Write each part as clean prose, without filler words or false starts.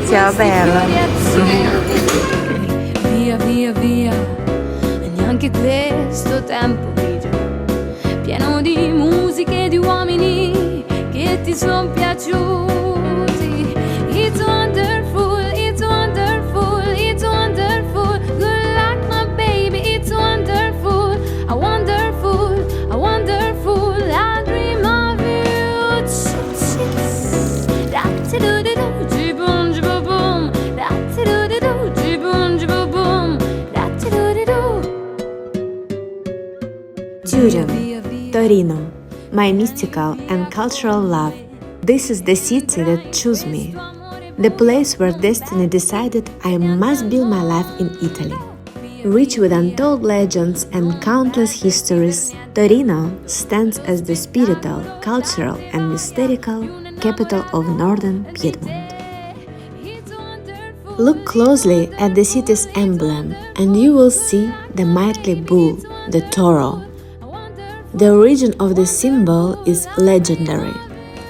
Ciao bella. Via, via, via, e neanche questo tempo grigio, pieno di musiche e di uomini che ti son piaciuti. It's wonderful, it's wonderful, it's wonderful. Good luck, my baby, it's wonderful. A wonderful, a wonderful. I dream of you. Da-ti-do-di-do, jibum, jibum, da-ti-do-di-do, jibum, jibum, da-ti-do-di-do. Turin, Torino, my mystical and cultural love. This is the city that chose me, the place where destiny decided I must build my life in Italy. Rich with untold legends and countless histories, Torino stands as the spiritual, cultural and mystical capital of northern Piedmont. Look closely at the city's emblem and you will see the mighty bull, the toro. The origin of the symbol is legendary,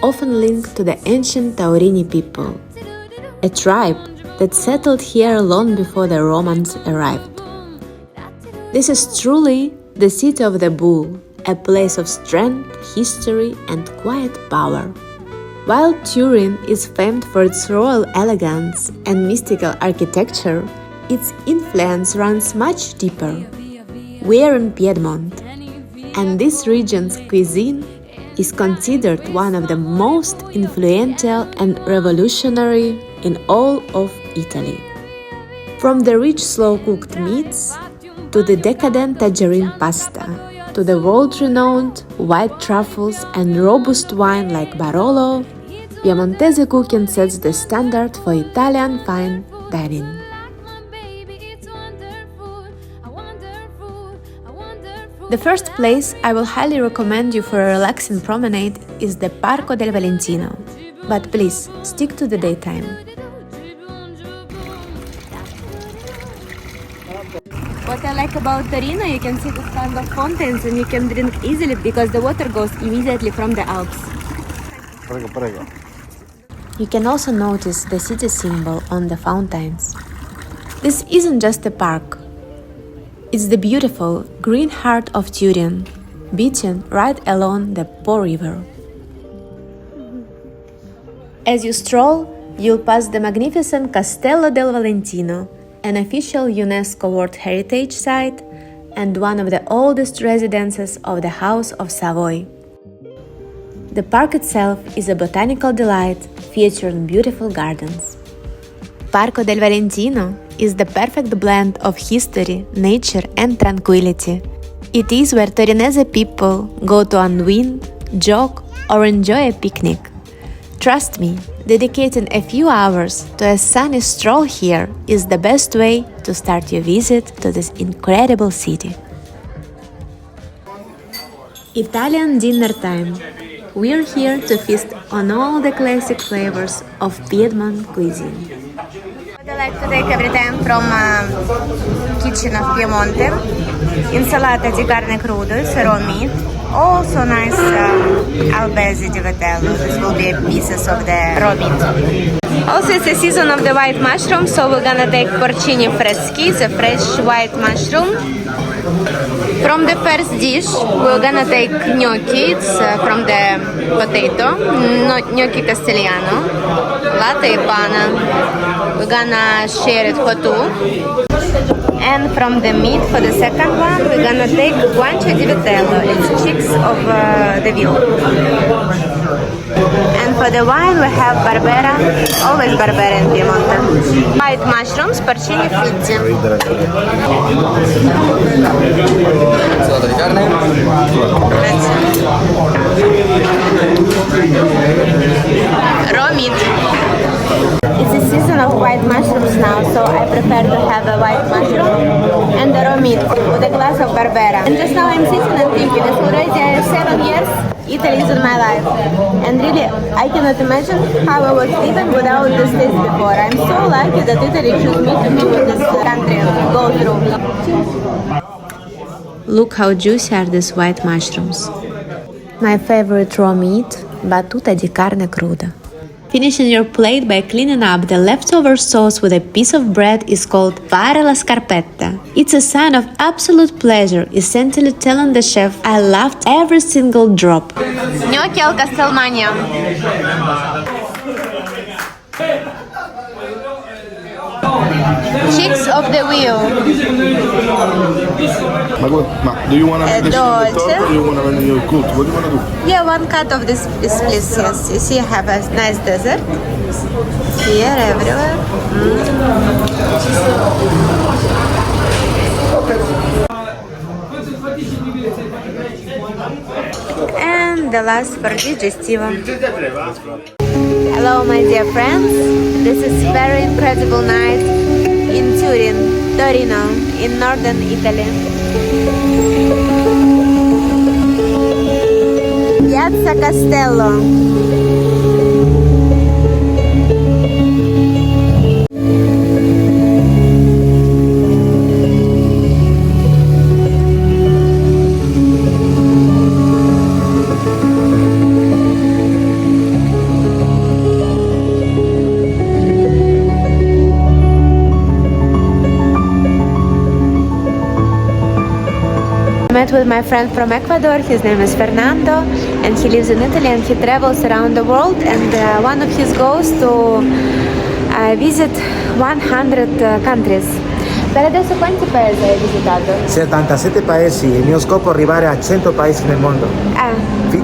often linked to the ancient Taurini people, a tribe that settled here long before the Romans arrived. This is truly the city of the bull, a place of strength, history and quiet power. While Turin is famed for its royal elegance and mystical architecture, its influence runs much deeper. We are in Piedmont, and this region's cuisine is considered one of the most influential and revolutionary in all of Italy. From the rich slow-cooked meats to the decadent tangerine pasta, to the world-renowned white truffles and robust wine like Barolo, Piedmontese cooking sets the standard for Italian fine dining. The first place I will highly recommend you for a relaxing promenade is the Parco del Valentino, but please stick to the daytime. What I like about Torino, you can see this kind of fountains and you can drink easily because the water goes immediately from the Alps. Prego, prego. You can also notice the city symbol on the fountains. This isn't just a park. It's the beautiful green heart of Turin, beaten right along the Po River. As you stroll, you'll pass the magnificent Castello del Valentino, an official UNESCO World Heritage Site and one of the oldest residences of the House of Savoy. The park itself is a botanical delight featuring beautiful gardens. Parco del Valentino is the perfect blend of history, nature and tranquility. It is where Torinese people go to unwind, jog or enjoy a picnic. Trust me, dedicating a few hours to a sunny stroll here is the best way to start your visit to this incredible city. Italian dinner time. We're here to feast on all the classic flavors of Piedmont cuisine. I like to take everything from kitchen of Piemonte. Insalata di carne crudo, raw meat. Also nice albese di vitello. This will be pieces of the raw meat. Also it's the season of the white mushroom, so we're gonna take porcini freschi, the fresh white mushroom. From the first dish, we're gonna take gnocchi, it's from the potato, gnocchi castigliano, latte e pana. We're gonna share it for two. And from the meat, for the second one, we're gonna take guancia di vitello, it's cheeks of the veal. And for the wine, we have Barbera, always Barbera in Piemonte. White mushrooms, porcini fritti. Insalata di carne. Grazie. Raw meat. It's the season of white mushrooms now, so I prefer to have a white mushroom and the raw meat with a glass of Barbera. And just now I'm sitting and thinking, it's already 7 years Italy is in my life. And really, I cannot imagine how I was living without this taste before. I'm so lucky that Italy chose me to be with this country and go through. Look how juicy are these white mushrooms. My favorite raw meat, battuta di carne cruda. Finishing your plate by cleaning up the leftover sauce with a piece of bread is called fare la scarpetta. It's a sign of absolute pleasure, essentially telling the chef, I loved every single drop. Gnocchi al Castelmania. Chicks of the wheel. Ma do you want to make the dolce. top or you want to when you cook? What do you want to do? Yeah, one cut of this please, yes. You see, I have a nice dessert. Here, everywhere. And the last for digestivo. Hello, my dear friends. This is very incredible night in Turin, Torino, in northern Italy. Piazza Castello. Met with my friend from Ecuador. His name is Fernando and he lives in Italy and he travels around the world, and one of his goals to visit 100 countries. Per adesso quanti paesi hai visitato? 77 paesi, il mio scopo è arrivare a 100 paesi nel mondo,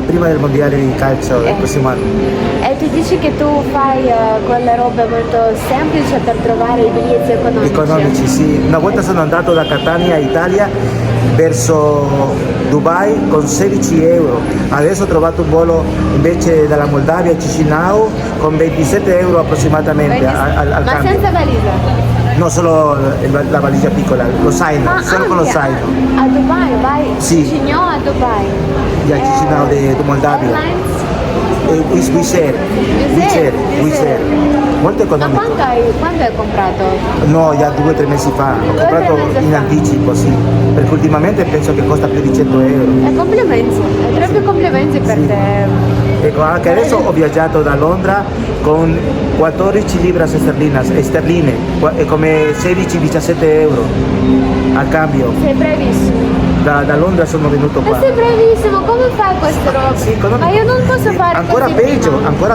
prima del mondiale di calcio del prossimo anno. E tu dici che tu fai quelle robe molto semplici per trovare i biglietti economici? Economici, sì. Una volta sono andato da Catania, Italia, verso Dubai con 16 euro. Adesso ho trovato un volo invece dalla Moldavia a Chisinau con 27 euro approssimatamente al Ma cambio. senza valigia? No, solo la valigia piccola, lo zaino, solo con lo zaino. A Dubai, vai? Sì. Chisinau a Dubai. Ya Chisinau de Moldavia. Wizz Air. Molto Ma economico. quando hai comprato? No, già 2 o 3 mesi fa. Ho comprato in anticipo, sì. Perché ultimamente penso che costa più di 100 euro. E complimenti, troppi complimenti per te. Ecco, anche adesso ho viaggiato da Londra con 14 libras sterline, come 16-17 euro al cambio. Sei bravissimo. Da Londra sono venuto qua. Ma sei bravissimo, come fai queste robe? Sì, Ma io non posso fare ancora così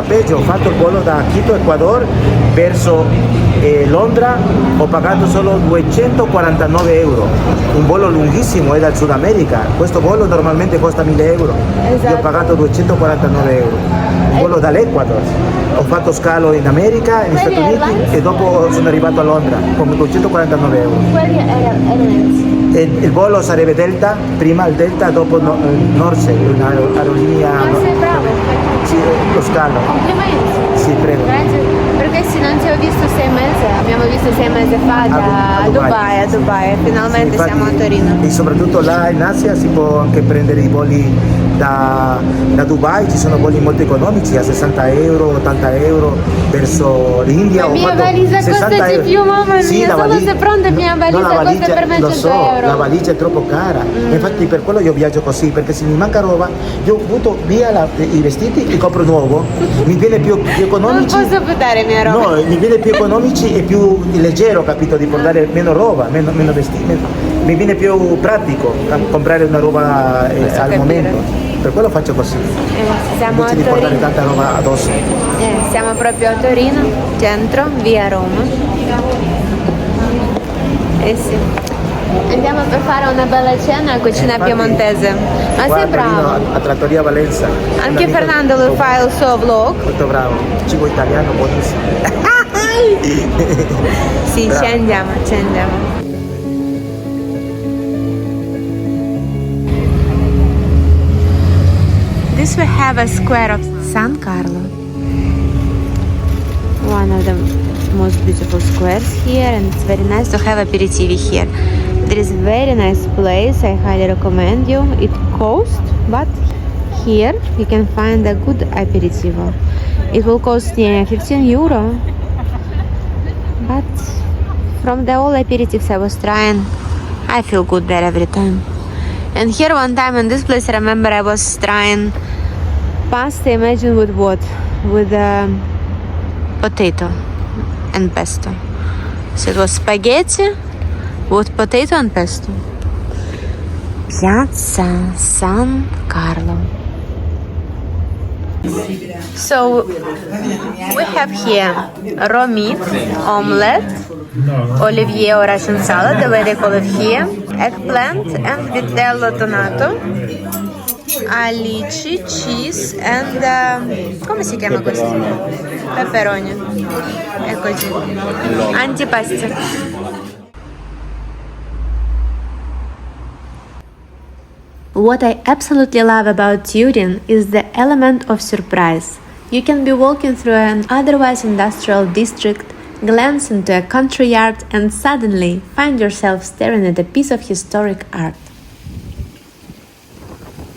peggio, ho fatto il volo da Quito, Ecuador, verso Londra, ho pagato solo 249 euro, un volo lunghissimo, è dal Sud America, questo volo normalmente costa 1000 euro, Esatto. io ho pagato 249 euro, un volo dall'Ecuador, ho fatto scalo in America, negli Stati Uniti e dopo sono arrivato a Londra con 249 euro. Quelli erano. E il volo sarebbe Delta, prima il Delta, dopo Norse, un'aerolinea. Ma sei bravo. Sì, lo scalo. Complimenti. Sì, prego. Grazie. Perché se non ti ho visto 6 mesi, abbiamo visto 6 mesi fa a Dubai. Finalmente Sì, infatti, siamo a Torino. E soprattutto là in Asia si può anche prendere i voli da Dubai, ci sono voli molto economici a 60 euro, 80 euro verso l'India. La mia valigia costa di più, mamma mia, sì, solo se prendo mia valigia, no, costa per me 100 lo so, euro. La valigia è troppo cara, infatti per quello io viaggio così, perché se mi manca roba, io butto via i vestiti e compro nuovo, mi viene più economici. Non posso buttare mia roba. No, mi viene più economici e più leggero, capito, di portare meno roba, meno vestiti. Mi viene più pratico comprare una roba al momento. Per quello faccio così, Siamo a invece di portare Torino. tanta roba addosso. Siamo proprio a Torino, centro, via Roma. Sì. Andiamo per fare una bella cena a cucina Infatti, piemontese. Ma qua sei a Torino, bravo. a Trattoria Valenza. Anche Un amico Fernando lo fa il suo vlog. molto bravo, cibo italiano buonissimo. Sì, Bravo. ci andiamo. This we have a square of San Carlo. One of the most beautiful squares here, and it's very nice to have aperitivi here. There is a very nice place, I highly recommend you. It costs, but here you can find a good aperitivo. It will cost 15 euro, but from the all aperitives I was trying, I feel good there every time. And here one time in this place, I remember I was trying pasta, imagine with what? With potato and pesto. So it was spaghetti with potato and pesto. Piazza San Carlo. So we have here raw meat, omelette, olivier or Russian salad, the way they call it here, eggplant and vitello tonato, alici, cheese and come si chiama questo? Pepperoni. È così. Antipasti. What I absolutely love about Turin is the element of surprise. You can be walking through an otherwise industrial district, glance into a country yard, and suddenly find yourself staring at a piece of historic art.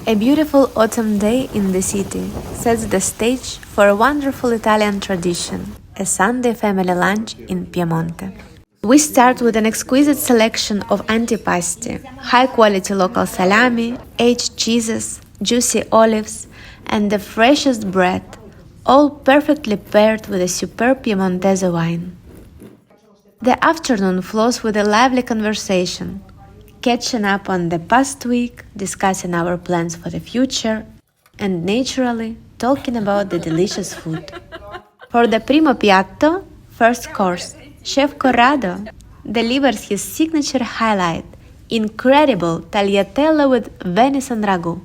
A beautiful autumn day in the city sets the stage for a wonderful Italian tradition, a Sunday family lunch in Piedmont. We start with an exquisite selection of antipasti, high-quality local salami, aged cheeses, juicy olives, and the freshest bread, all perfectly paired with a superb Piedmontese wine. The afternoon flows with a lively conversation, catching up on the past week, discussing our plans for the future, and naturally talking about the delicious food. For the primo piatto, first course, Chef Corrado delivers his signature highlight, incredible tagliatelle with venison ragu.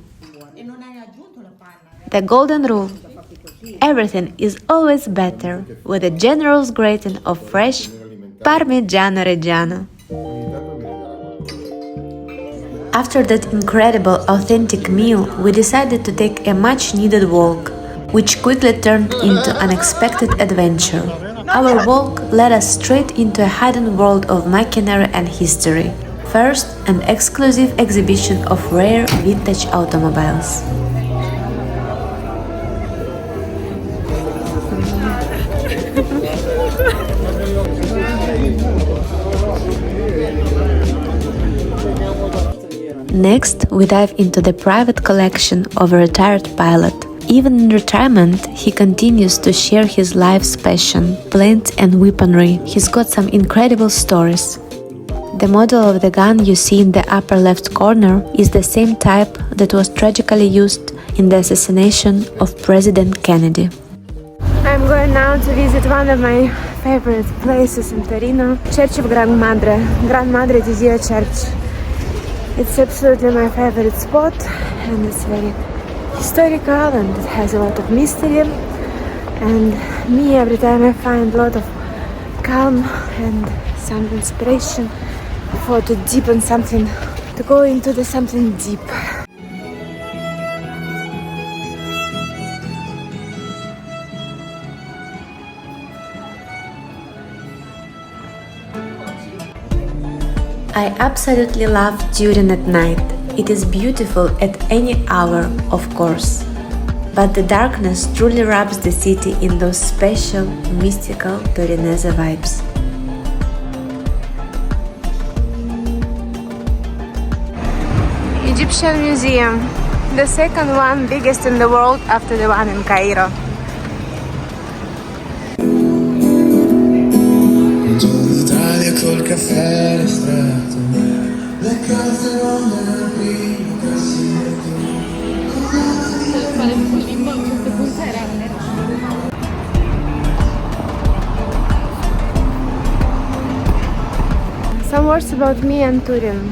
The golden rule: everything is always better with a generous grating of fresh Parmigiano Reggiano. After that incredible, authentic meal, we decided to take a much-needed walk, which quickly turned into an unexpected adventure. Our walk led us straight into a hidden world of machinery and history. First, an exclusive exhibition of rare vintage automobiles. Next, we dive into the private collection of a retired pilot. Even in retirement, he continues to share his life's passion, planes and weaponry. He's got some incredible stories. The model of the gun you see in the upper left corner is the same type that was tragically used in the assassination of President Kennedy. I'm going now to visit one of my favorite places in Torino, Church of Grand Madre, Grand Madre di Dio Church. It's absolutely my favorite spot, and it's very historical and it has a lot of mystery, and me every time I find a lot of calm and some inspiration for to deepen something, to go into the something deep. I absolutely love Turin at night. It is beautiful at any hour, of course. But the darkness truly wraps the city in those special, mystical Torinese vibes. Egyptian Museum, the second one biggest in the world after the one in Cairo. Col caffè restato, le cose non erano prima che si Some words about me and Turin.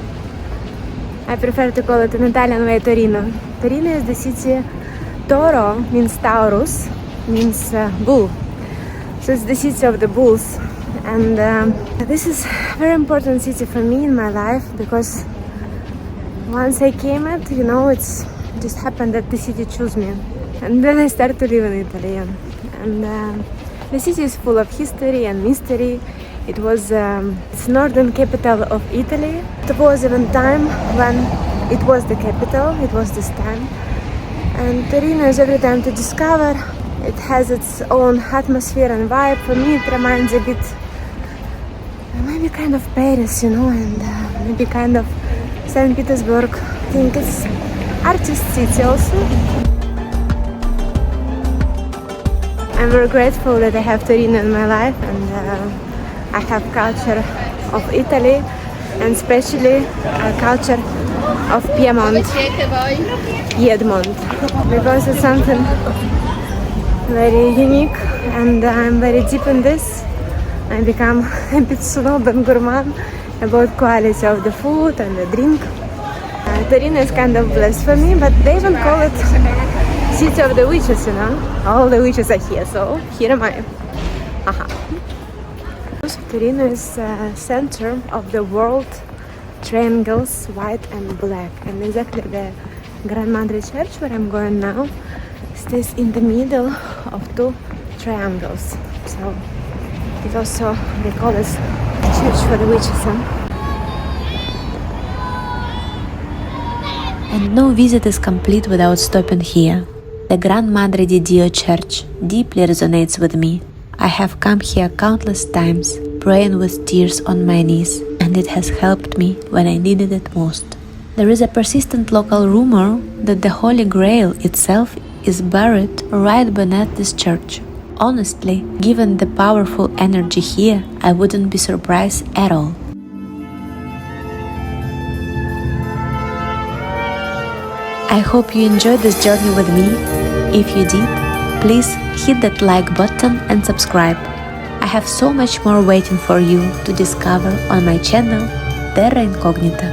I prefer to call it in Italian way Torino. Torino is the city. Toro means Taurus, means bull. So it's the city of the bulls. And this is a very important city for me in my life, because once I came it, it's just happened that the city chose me. And then I started to live in Italy. And the city is full of history and mystery. It was it's northern capital of Italy. It was even time when it was the capital, it was this time. And Torino is every time to discover. It has its own atmosphere and vibe. For me it reminds a bit maybe kind of Paris, and maybe kind of St. Petersburg. I think it's artist city also. I'm very grateful that I have Torino in my life, and I have culture of Italy, and especially culture of Piedmont, because it's something very unique, and I'm very deep in this. I become a bit snob and gourmand about quality of the food and the drink. Torino is kind of blessed for me, but they even call it City of the Witches, you know. All the witches are here, so here am I. Torino is center of the world triangles, white and black, and exactly the Grand Madre Church, where I'm going now, stays in the middle of two triangles. So it also, they call it Church for the Witches. And no visit is complete without stopping here. The Gran Madre di Dio Church deeply resonates with me. I have come here countless times, praying with tears on my knees, and it has helped me when I needed it most. There is a persistent local rumor that the Holy Grail itself is buried right beneath this church. Honestly, given the powerful energy here, I wouldn't be surprised at all. I hope you enjoyed this journey with me. If you did, please hit that like button and subscribe. I have so much more waiting for you to discover on my channel, Terra Incognita.